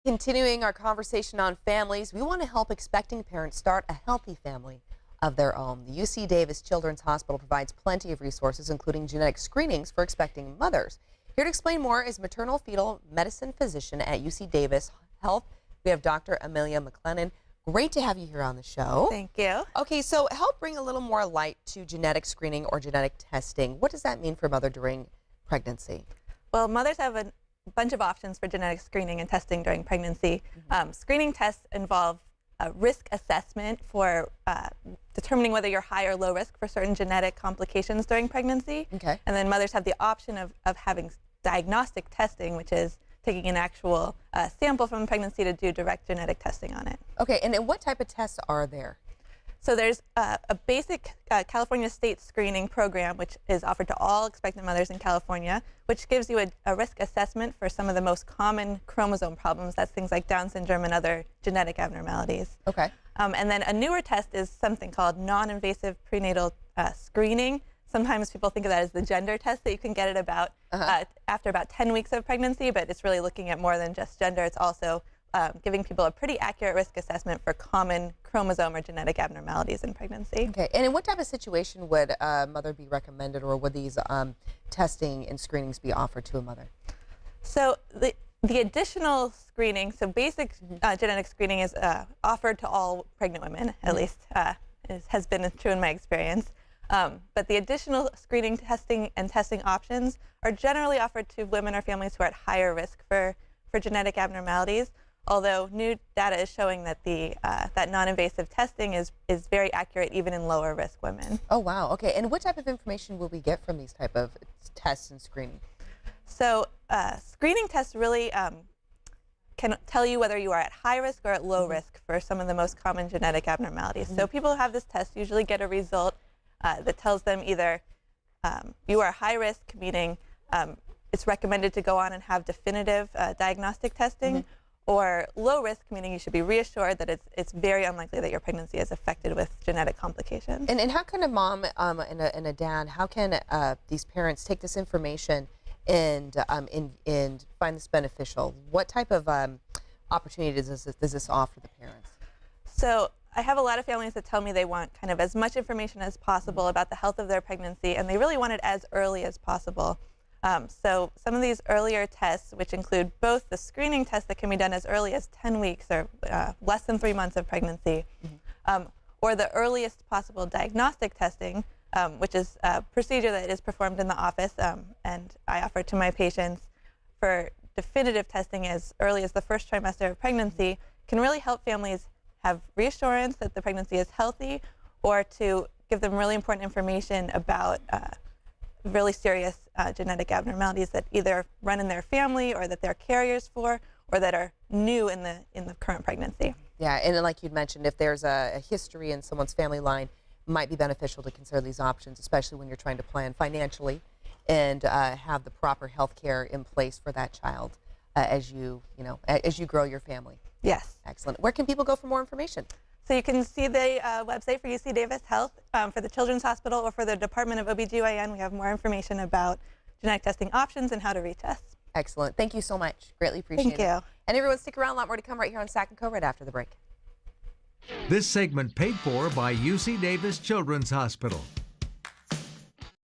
Continuing our conversation on families, we want to help expecting parents start a healthy family of their own. The UC Davis Children's Hospital provides plenty of resources, including genetic screenings for expecting mothers. Here to explain more is maternal fetal medicine physician at UC Davis Health. We have Dr. Amelia McLennan. Great to have you here on the show. Thank you. Okay, so help bring a little more light to genetic screening or genetic testing. What does that mean for a mother during pregnancy? Well, mothers have a bunch of options for genetic screening and testing during pregnancy. Screening tests involve a risk assessment for determining whether you're high or low risk for certain genetic complications during pregnancy. Okay. And then mothers have the option of having diagnostic testing, which is taking an actual sample from pregnancy to do direct genetic testing on it. Okay, and then what type of tests are there? So there's a basic California state screening program, which is offered to all expectant mothers in California, which gives you a risk assessment for some of the most common chromosome problems. That's things like Down syndrome and other genetic abnormalities. Okay. And then a newer test is something called non-invasive prenatal screening. Sometimes people think of that as the gender test that you can get at about after about 10 weeks of pregnancy, but it's really looking at more than just gender. It's also giving people a pretty accurate risk assessment for common chromosome or genetic abnormalities in pregnancy. Okay, and in what type of situation would a mother be recommended, or would these testing and screenings be offered to a mother? So the additional screening, so basic genetic screening is offered to all pregnant women, at least has been true in my experience. But the additional screening testing options are generally offered to women or families who are at higher risk for genetic abnormalities. Although new data is showing that that non-invasive testing is very accurate even in lower risk women. Oh, wow. Okay, and what type of information will we get from these type of tests and screening? So screening tests really can tell you whether you are at high risk or at low risk for some of the most common genetic abnormalities. So people who have this test usually get a result that tells them either you are high risk, meaning it's recommended to go on and have definitive diagnostic testing, or low risk, meaning you should be reassured that it's very unlikely that your pregnancy is affected with genetic complications. And how can a mom and a dad, how can these parents take this information and find this beneficial? What type of opportunity does this offer the parents? So I have a lot of families that tell me they want kind of as much information as possible about the health of their pregnancy, and they really want it as early as possible. So some of these earlier tests, which include both the screening tests that can be done as early as 10 weeks or less than 3 months of pregnancy, or the earliest possible diagnostic testing, which is a procedure that is performed in the office, and I offer to my patients for definitive testing as early as the first trimester of pregnancy, can really help families have reassurance that the pregnancy is healthy, or to give them really important information about really serious genetic abnormalities that either run in their family or that they're carriers for, or that are new in the current pregnancy. Yeah, and then like you'd mentioned, if there's a history in someone's family line, it might be beneficial to consider these options, especially when you're trying to plan financially and have the proper health care in place for that child as you grow your family. Yes. Excellent. Where can people go for more information? So you can see the website for UC Davis Health for the Children's Hospital, or for the Department of OBGYN. We have more information about genetic testing options and how to retest. Excellent. Thank you so much. Greatly appreciate it. Thank you. And everyone, stick around. A lot more to come right here on Sac and Co right after the break. This segment paid for by UC Davis Children's Hospital.